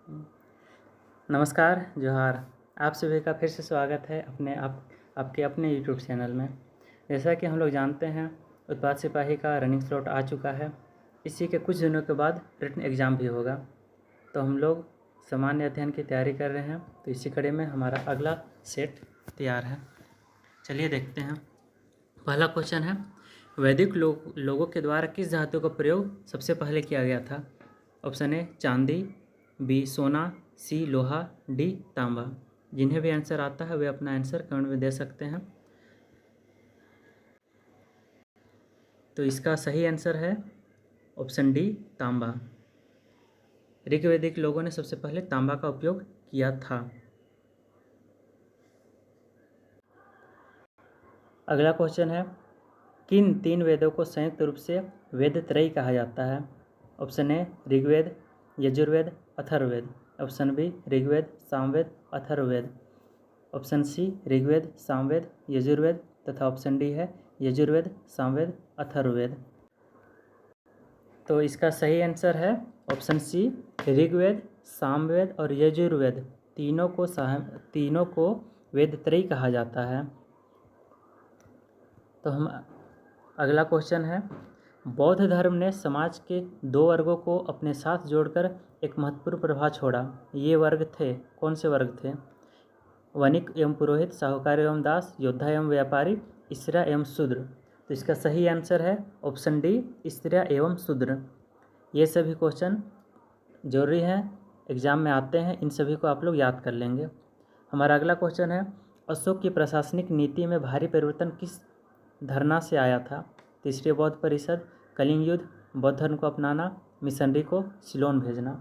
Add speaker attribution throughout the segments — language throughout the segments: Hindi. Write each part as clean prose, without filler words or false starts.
Speaker 1: नमस्कार, जोहार। आप सभी का फिर से स्वागत है आपके अपने यूट्यूब चैनल में। जैसा कि हम लोग जानते हैं, उत्पाद सिपाही का रनिंग स्लॉट आ चुका है। इसी के कुछ दिनों के बाद रिटन एग्ज़ाम भी होगा, तो हम लोग सामान्य अध्ययन की तैयारी कर रहे हैं। तो इसी कड़ी में हमारा अगला सेट तैयार है। चलिए देखते हैं। पहला क्वेश्चन है, वैदिक लोगों के द्वारा किस धातु का प्रयोग सबसे पहले किया गया था? ऑप्शन ए चांदी, बी सोना, सी लोहा, डी तांबा। जिन्हें भी आंसर आता है वे अपना आंसर कमेंट में दे सकते हैं। तो इसका सही आंसर है ऑप्शन डी तांबा। ऋग्वैदिक लोगों ने सबसे पहले तांबा का उपयोग किया था। अगला क्वेश्चन है, किन 3 वेदों को संयुक्त रूप से वेद त्रयी कहा जाता है? Option A Rigveda, Yajurveda, Atharvaveda. Option B Rigveda, Samaveda, Atharvaveda. Option C Rigveda, Samaveda, Yajurveda तथा ऑप्शन डी है यजुर्वेद, सामवेद, अथर्ववेद। तो इसका सही आंसर है ऑप्शन सी ऋग्वेद, सामवेद और यजुर्वेद। तीनों को वेद त्रयी कहा जाता है। तो हम अगला क्वेश्चन है, बौद्ध धर्म ने समाज के 2 वर्गों को अपने साथ जोड़कर एक महत्वपूर्ण प्रभाव छोड़ा। ये वर्ग थे, कौन से वर्ग थे? वणिक एवं पुरोहित, साहूकार एवं दास, योद्धा एवं व्यापारी, स्त्रियाँ एवं शूद्र। तो इसका सही आंसर है ऑप्शन डी स्त्रियाँ एवं शूद्र। ये सभी क्वेश्चन जरूरी हैं, एग्जाम में आते हैं, इन सभी को आप लोग याद कर लेंगे। हमारा अगला क्वेश्चन है, अशोक की प्रशासनिक नीति में भारी परिवर्तन किस धरना से आया था? तीसरी बौद्ध परिषद, कलिंग युद्ध, बौद्ध धर्म को अपनाना, मिशनरी को सिलोन भेजना।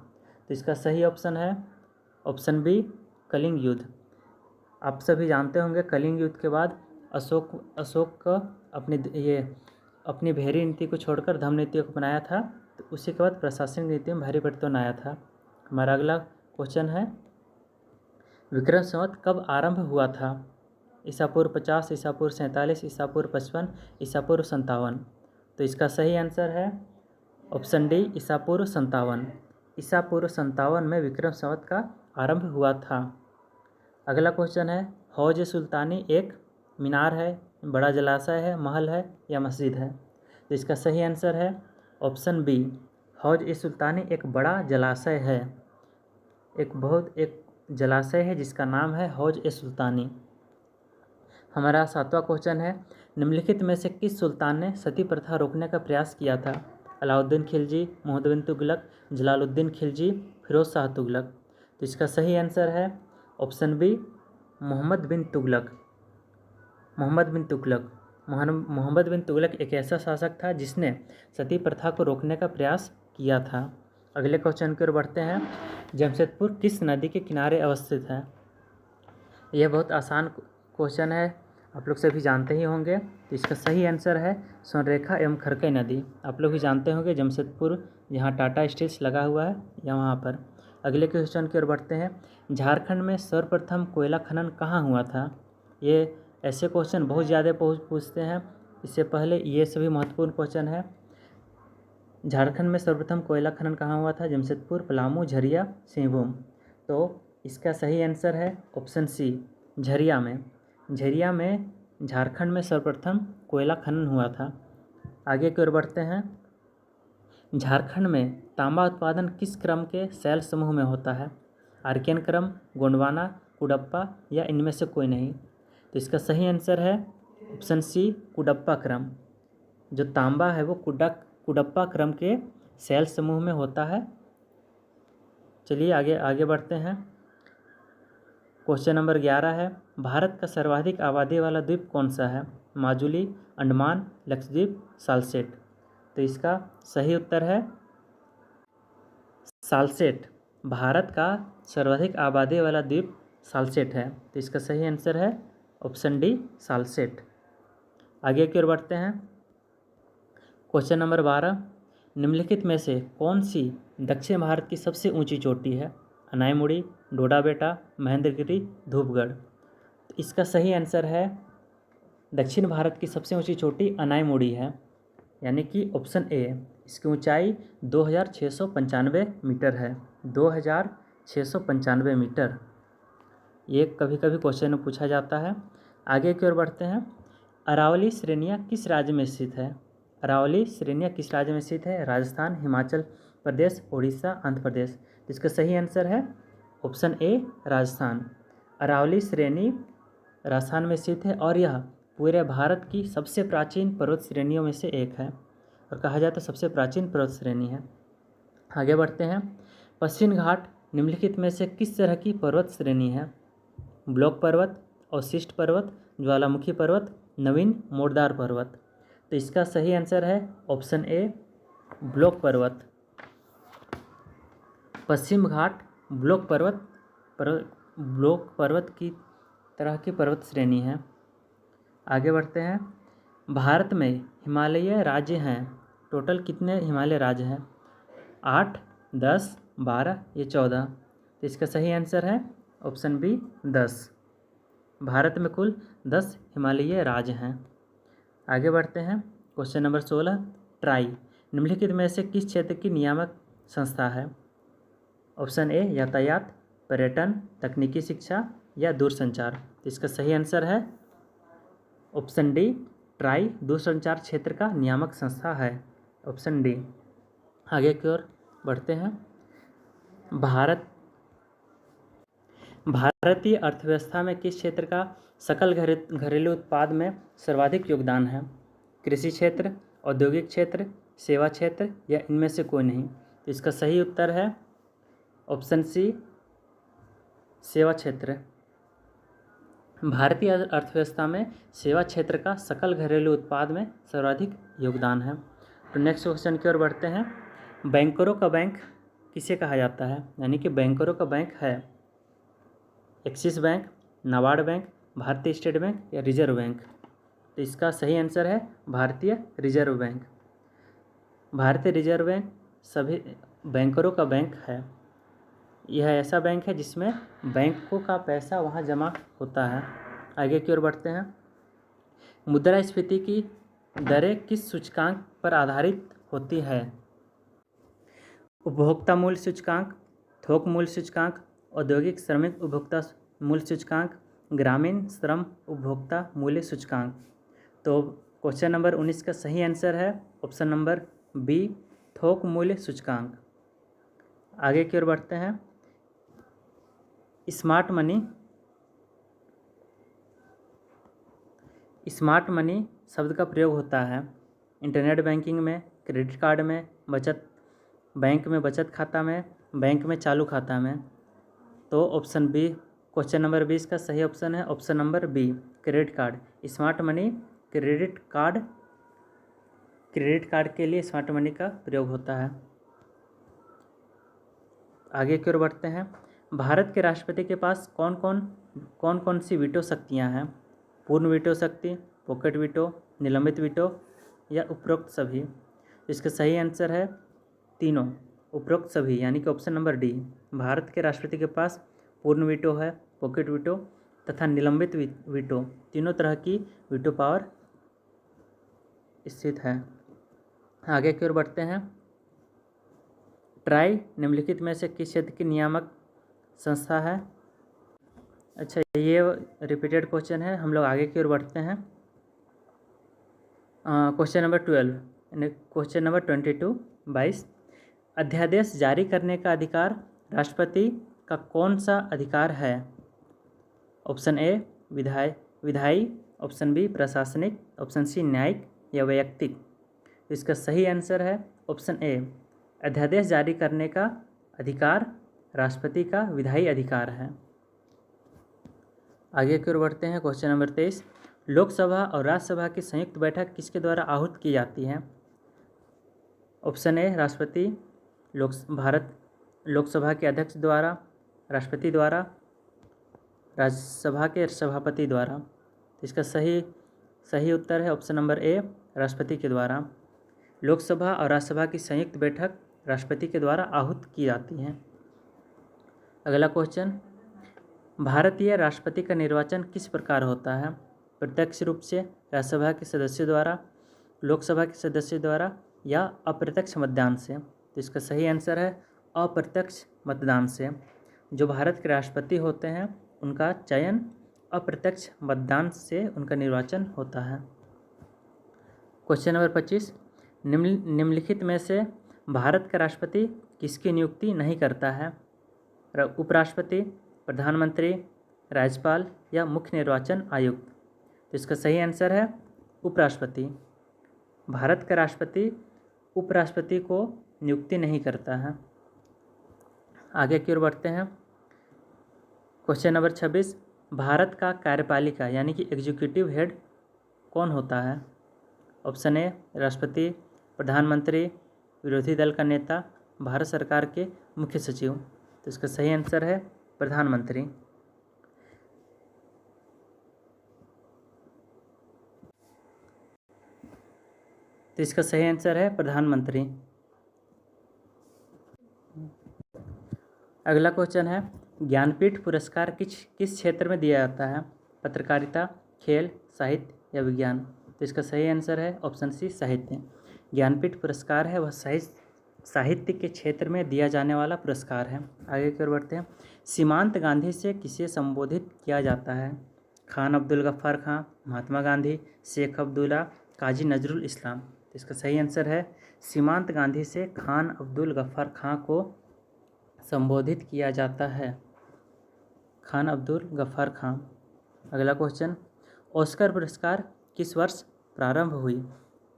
Speaker 1: तो इसका सही ऑप्शन है ऑप्शन बी कलिंग युद्ध। आप सभी जानते होंगे कलिंग युद्ध के बाद अशोक का अपनी भेरी नीति को छोड़कर धम्म नीति को अपनाया था। तो उसी के बाद प्रशासनिक नीति में भारी परिवर्तन आया था। हमारा अगला क्वेश्चन है, विक्रम संवत कब आरंभ हुआ था? ईसा पूर्व 50, ईसा पूर्व 47, ईसा पूर्व 55, ईसा पूर्व 57। तो इसका सही आंसर है ऑप्शन डी ईसा पूर्व 57। ईसा पूर्व 57 में विक्रम संवत का आरंभ हुआ था। अगला क्वेश्चन है, हौज सुल्तानी एक मीनार है, बड़ा जलाशय है, महल है या मस्जिद है? तो इसका सही आंसर है ऑप्शन बी हौज सुल्तानी एक बड़ा जलाशय है। एक जलाशय है जिसका नाम है हौज सुल्तानी। हमारा 7वां क्वेश्चन है, निम्नलिखित में से किस सुल्तान ने सती प्रथा रोकने का प्रयास किया था? अलाउद्दीन खिलजी, मोहम्मद बिन तुगलक, जलालुद्दीन खिलजी, फिरोज शाह तुगलक। तो इसका सही आंसर है ऑप्शन बी मोहम्मद बिन तुगलक। मोहम्मद बिन तुगलक एक ऐसा शासक था जिसने सती प्रथा को रोकने का प्रयास किया था। अगले क्वेश्चन की ओर बढ़ते हैं, जमशेदपुर किस नदी के किनारे अवस्थित है? यह बहुत आसान क्वेश्चन है, आप लोग सभी जानते ही होंगे। तो इसका सही आंसर है स्वर्णरेखा एवं खरकई नदी। आप लोग भी जानते होंगे जमशेदपुर जहाँ टाटा स्टील लगा हुआ है या वहाँ पर। अगले क्वेश्चन की ओर बढ़ते हैं, झारखंड में सर्वप्रथम कोयला खनन कहाँ हुआ था? ये ऐसे क्वेश्चन बहुत ज़्यादा पूछते हैं, इससे पहले ये सभी महत्वपूर्ण क्वेश्चन है। झारखंड में सर्वप्रथम कोयला खनन कहाँ हुआ था? जमशेदपुर, पलामू, झरिया, सिंहभूम। तो इसका सही आंसर है ऑप्शन सी झरिया में झारखंड में सर्वप्रथम कोयला खनन हुआ था। आगे की ओर बढ़ते हैं, झारखंड में तांबा उत्पादन किस क्रम के शैल समूह में होता है? आर्कियन क्रम, गोंडवाना, कुडप्पा या इनमें से कोई नहीं? तो इसका सही आंसर है ऑप्शन सी कुडप्पा क्रम। जो तांबा है वो कुडप्पा क्रम के शैल समूह में होता है। चलिए आगे बढ़ते हैं। क्वेश्चन नंबर 11 है, भारत का सर्वाधिक आबादी वाला द्वीप कौन सा है? माजुली, अंडमान, लक्षद्वीप, सालसेट। तो इसका सही उत्तर है सालसेट। भारत का सर्वाधिक आबादी वाला द्वीप सालसेट है। तो इसका सही आंसर है ऑप्शन डी सालसेट। आगे की ओर बढ़ते हैं। क्वेश्चन नंबर 12, निम्नलिखित में से कौन सी दक्षिण भारत की सबसे ऊंची चोटी है? अनाईमुड़ी, डोडाबेटा, महेंद्रगिरी, धूपगढ़। तो इसका सही आंसर है दक्षिण भारत की सबसे ऊंची चोटी अनाईमुड़ी है, यानी कि ऑप्शन ए। इसकी ऊंचाई 2695 मीटर है। 695 मीटर। ये कभी कभी क्वेश्चन में पूछा जाता है। आगे की ओर बढ़ते हैं। अरावली श्रेणियाँ किस राज्य में स्थित है? अरावली श्रेणियाँ किस राज्य में स्थित है? राजस्थान, हिमाचल प्रदेश, उड़ीसा, आंध्र प्रदेश। इसका सही आंसर है ऑप्शन ए, राजस्थान। अरावली श्रेणी राजस्थान में स्थित है और यह पूरे भारत की सबसे प्राचीन पर्वत श्रेणियों में से एक है और कहा जाता है सबसे प्राचीन पर्वत श्रेणी है। आगे बढ़ते हैं। पश्चिम घाट निम्नलिखित में से किस तरह की पर्वत श्रेणी है? ब्लॉक पर्वत, अवशिष्ट पर्वत, ज्वालामुखी पर्वत, नवीन मोड़दार पर्वत। तो इसका सही आंसर है ऑप्शन ए, ब्लॉक पर्वत। पश्चिम घाट ब्लॉक पर्वत की तरह की पर्वत श्रेणी है। आगे बढ़ते हैं। भारत में हिमालयी राज्य हैं, टोटल कितने हिमालय राज्य हैं? 8, 10, 12 या 14। तो इसका सही आंसर है ऑप्शन बी, 10। भारत में कुल 10 हिमालयी राज्य हैं। आगे बढ़ते हैं। Question number 16। ट्राई निम्नलिखित में से किस क्षेत्र की नियामक संस्था है? ऑप्शन ए, यातायात, पर्यटन, तकनीकी शिक्षा या दूरसंचार। तो इसका सही आंसर है ऑप्शन डी, ट्राई दूरसंचार क्षेत्र का नियामक संस्था है, ऑप्शन डी। आगे की ओर बढ़ते हैं। भारतीय अर्थव्यवस्था में किस क्षेत्र का सकल घरेलू उत्पाद में सर्वाधिक योगदान है? कृषि क्षेत्र, औद्योगिक क्षेत्र, सेवा क्षेत्र या इनमें से कोई नहीं। तो इसका सही उत्तर है ऑप्शन सी, सेवा क्षेत्र। भारतीय अर्थव्यवस्था में सेवा क्षेत्र का सकल घरेलू उत्पाद में सर्वाधिक योगदान है। तो नेक्स्ट क्वेश्चन की ओर बढ़ते हैं। बैंकरों का बैंक किसे कहा जाता है? यानी कि बैंकरों का बैंक है एक्सिस बैंक, नाबार्ड बैंक, भारतीय स्टेट बैंक या रिजर्व बैंक। तो इसका सही आंसर है भारतीय रिजर्व बैंक। भारतीय रिजर्व बैंक सभी बैंकरों का बैंक है। यह ऐसा बैंक है जिसमें बैंकों का पैसा वहाँ जमा होता है। आगे की ओर बढ़ते हैं। मुद्रास्फीति की दरें किस सूचकांक पर आधारित होती है? उपभोक्ता मूल्य सूचकांक, थोक मूल्य सूचकांक, औद्योगिक श्रमिक उपभोक्ता मूल्य सूचकांक, ग्रामीण श्रम उपभोक्ता मूल्य सूचकांक। तो क्वेश्चन नंबर 19 का सही आंसर है ऑप्शन नंबर बी, थोक मूल्य सूचकांक। आगे की ओर बढ़ते हैं। स्मार्ट मनी शब्द का प्रयोग होता है इंटरनेट बैंकिंग में, क्रेडिट कार्ड में, बैंक में बचत खाता में, बैंक में चालू खाता में। तो ऑप्शन बी, क्वेश्चन नंबर 20 का सही ऑप्शन है option number B, credit card. Smart money credit card के लिए स्मार्ट मनी का प्रयोग होता है। आगे की ओर बढ़ते हैं। भारत के राष्ट्रपति के पास कौन कौन सी वीटो शक्तियाँ हैं? पूर्ण वीटो शक्ति, पॉकेट वीटो, निलंबित वीटो या उपरोक्त सभी। इसका सही आंसर है तीनों, उपरोक्त सभी, यानी कि ऑप्शन नंबर डी। भारत के राष्ट्रपति के पास पूर्ण वीटो है, पॉकेट वीटो तथा निलंबित वीटो, तीनों तरह की वीटो पावर स्थित है। आगे की ओर बढ़ते हैं। ट्राई निम्नलिखित में से किस क्षेत्र की नियामक संस्था है? अच्छा, ये रिपीटेड क्वेश्चन है। हम लोग आगे की ओर बढ़ते हैं। Question number 12, question number 22। अध्यादेश जारी करने का अधिकार राष्ट्रपति का कौन सा अधिकार है? ऑप्शन ए, विधायी, ऑप्शन बी, प्रशासनिक, ऑप्शन सी, न्यायिक या वैयक्तिक। इसका सही आंसर है ऑप्शन ए, अध्यादेश जारी करने का अधिकार राष्ट्रपति का विधायी अधिकार है। आगे की ओर बढ़ते हैं। क्वेश्चन नंबर 23, लोकसभा और राज्यसभा की संयुक्त बैठक किसके द्वारा आहूत की जाती है? ऑप्शन ए, राष्ट्रपति, भारत लोकसभा के अध्यक्ष द्वारा, राष्ट्रपति द्वारा, राज्यसभा के सभापति द्वारा। इसका सही उत्तर है ऑप्शन नंबर ए, राष्ट्रपति के द्वारा। लोकसभा और राज्यसभा की संयुक्त बैठक राष्ट्रपति के द्वारा आहूत की जाती है। अगला क्वेश्चन, भारतीय राष्ट्रपति का निर्वाचन किस प्रकार होता है? प्रत्यक्ष रूप से राज्यसभा के सदस्यों द्वारा, लोकसभा के सदस्यों द्वारा या अप्रत्यक्ष मतदान से। तो इसका सही आंसर है अप्रत्यक्ष मतदान से। जो भारत के राष्ट्रपति होते हैं उनका चयन अप्रत्यक्ष मतदान से उनका निर्वाचन होता है। क्वेश्चन नंबर 25, निम्नलिखित में से भारत का राष्ट्रपति किसकी नियुक्ति नहीं करता है? उपराष्ट्रपति, प्रधानमंत्री, राज्यपाल या मुख्य निर्वाचन आयुक्त? तो इसका सही आंसर है उपराष्ट्रपति। भारत का राष्ट्रपति उपराष्ट्रपति को नियुक्ति नहीं करता है। आगे की ओर बढ़ते हैं। क्वेश्चन नंबर 26, भारत का कार्यपालिका यानी कि एग्जीक्यूटिव हेड कौन होता है? ऑप्शन ए राष्ट्रपति, प्रधानमंत्री, विरोधी दल का नेता, भारत सरकार के मुख्य सचिव। तो इसका सही आंसर है प्रधानमंत्री। तो इसका सही आंसर है प्रधानमंत्री। अगला क्वेश्चन है, ज्ञानपीठ पुरस्कार किस क्षेत्र में दिया जाता है? पत्रकारिता, खेल, साहित्य या विज्ञान? तो इसका सही आंसर है ऑप्शन सी साहित्य। ज्ञानपीठ पुरस्कार है वह साहित्य के क्षेत्र में दिया जाने वाला पुरस्कार है। आगे की ओर बढ़ते हैं। सीमांत गांधी से किसे संबोधित किया जाता है? खान अब्दुल गफ्फार खां, महात्मा गांधी, शेख अब्दुल्ला, काजी नजरुल इस्लाम? तो इसका सही आंसर है सीमांत गांधी से खान अब्दुल गफ्फार खां को संबोधित किया जाता है। खान अब्दुल गफ्फार खां। अगला क्वेश्चन, ऑस्कर पुरस्कार किस वर्ष प्रारंभ हुई?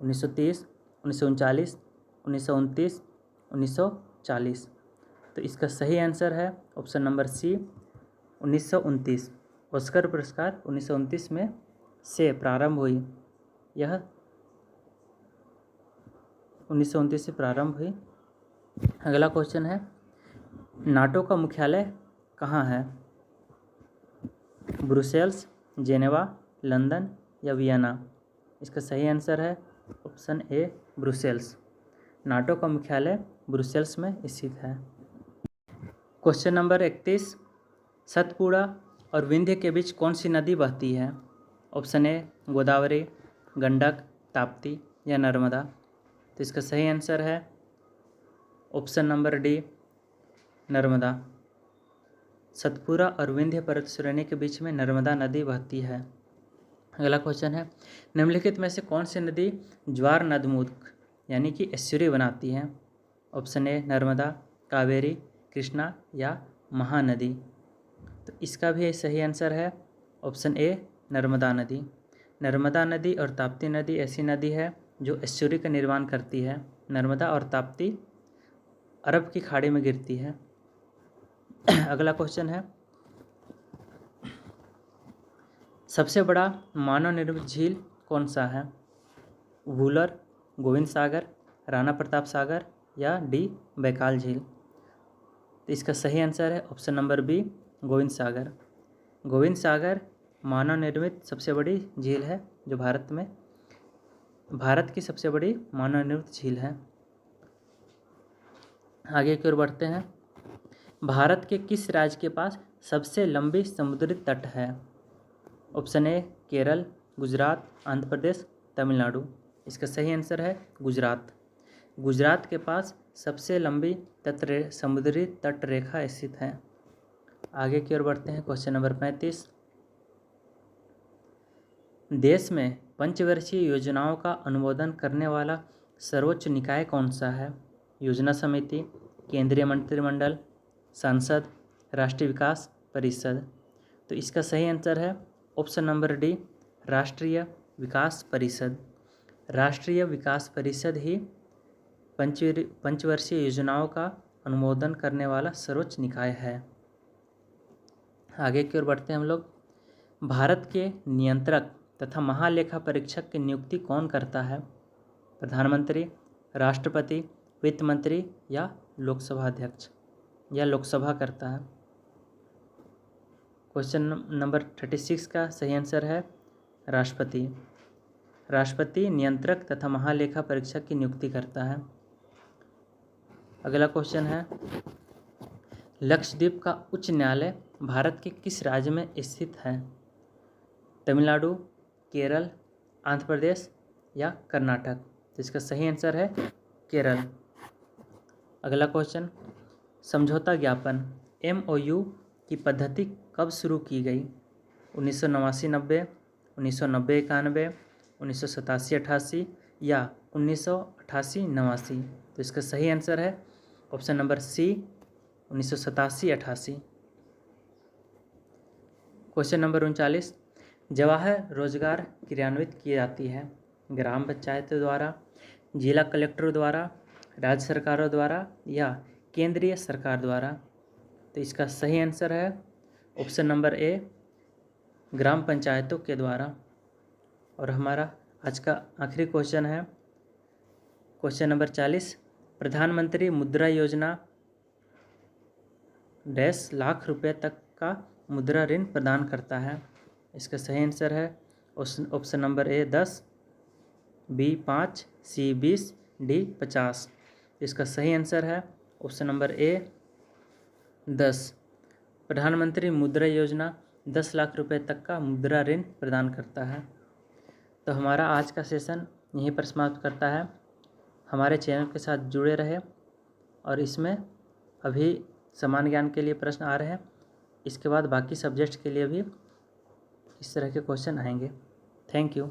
Speaker 1: 1930, 1939, 1929, 1940? तो इसका सही आंसर है ऑप्शन नंबर सी 1929। ऑस्कर पुरस्कार 1929 में से प्रारंभ हुई। यह 1929 से प्रारंभ हुई। अगला क्वेश्चन है, नाटो का मुख्यालय कहाँ है? ब्रुसेल्स, जेनेवा, लंदन या वियना? इसका सही आंसर है ऑप्शन ए ब्रुसेल्स। नाटो का मुख्यालय ब्रुसेल्स में स्थित है। क्वेश्चन नंबर 31, सतपुड़ा और विंध्य के बीच कौन सी नदी बहती है? ऑप्शन ए गोदावरी, गंडक, ताप्ती या नर्मदा? तो इसका सही आंसर है option number D Narmada. Satpura और विंध्य पर्वत श्रेणी के बीच में नर्मदा नदी बहती है। अगला क्वेश्चन है, निम्नलिखित में से कौन सी नदी ज्वार नदमुख यानी कि एस्चुरी बनाती है? ऑप्शन ए नर्मदा, कावेरी, कृष्णा या महानदी? तो इसका भी सही आंसर है ऑप्शन ए नर्मदा नदी। नर्मदा नदी और ताप्ती नदी ऐसी नदी है जो एस्चुरी का निर्माण करती है। नर्मदा और ताप्ती अरब की खाड़ी में गिरती है। अगला क्वेश्चन है, सबसे बड़ा मानव निर्मित झील कौन सा है? वूलर, गोविंद सागर, राणा प्रताप सागर या डी बैकाल झील? तो इसका सही आंसर है ऑप्शन नंबर बी गोविंद सागर। गोविंद सागर मानव निर्मित सबसे बड़ी झील है जो भारत की सबसे बड़ी मानव निर्मित झील है। आगे की ओर बढ़ते हैं। भारत के किस राज्य के पास सबसे लंबी समुद्री तट है? ऑप्शन ए केरल, गुजरात, आंध्र प्रदेश, तमिलनाडु? इसका सही आंसर है गुजरात। गुजरात के पास सबसे लंबी समुद्री तट रेखा स्थित है। आगे की ओर बढ़ते हैं। क्वेश्चन नंबर 35, देश में पंचवर्षीय योजनाओं का अनुमोदन करने वाला सर्वोच्च निकाय कौन सा है? योजना समिति, केंद्रीय मंत्रिमंडल, संसद, राष्ट्रीय विकास परिषद? तो इसका सही आंसर है ऑप्शन नंबर डी राष्ट्रीय विकास परिषद। राष्ट्रीय विकास परिषद ही पंचवर्षीय योजनाओं का अनुमोदन करने वाला सर्वोच्च निकाय है। आगे की ओर बढ़ते हैं हम लोग। भारत के नियंत्रक तथा महालेखा परीक्षक की नियुक्ति कौन करता है? प्रधानमंत्री, राष्ट्रपति, वित्त मंत्री या लोकसभा अध्यक्ष या लोकसभा करता है? क्वेश्चन नंबर 36 का सही आंसर है राष्ट्रपति। राष्ट्रपति नियंत्रक तथा महालेखा परीक्षक की नियुक्ति करता है। अगला क्वेश्चन है, लक्षद्वीप का उच्च न्यायालय भारत के किस राज्य में स्थित है? तमिलनाडु, केरल, आंध्र प्रदेश या कर्नाटक? तो इसका सही आंसर है केरल। अगला क्वेश्चन, समझौता ज्ञापन MOU की पद्धति कब शुरू की गई? 1989-90, 1990-91, 1987-88 या 1988-89? तो इसका सही आंसर है option number C, 1987-88। Question number 39, Jawahar Rozgar क्रियान्वित की जाती है ग्राम पंचायतों द्वारा, जिला कलेक्टर द्वारा, राज्य सरकारों द्वारा या केंद्रीय सरकार द्वारा? तो इसका सही आंसर है ऑप्शन नंबर ए, ग्राम पंचायतों के द्वारा। और हमारा आज का आखिरी क्वेश्चन है क्वेश्चन नंबर 40, प्रधानमंत्री मुद्रा योजना $1 लाख तक का मुद्रा ऋण प्रदान करता है। इसका सही आंसर है option number A 10, B 5, C 20, D 50। इसका सही आंसर है ऑप्शन नंबर ए 10। प्रधानमंत्री मुद्रा योजना 10 लाख रुपए तक का मुद्रा ऋण प्रदान करता है। तो हमारा आज का सेशन यहीं पर समाप्त करता है। हमारे चैनल के साथ जुड़े रहे और इसमें अभी सामान्य ज्ञान के लिए प्रश्न आ रहे हैं, इसके बाद बाकी सब्जेक्ट्स के लिए भी इस तरह के क्वेश्चन आएंगे। Thank you.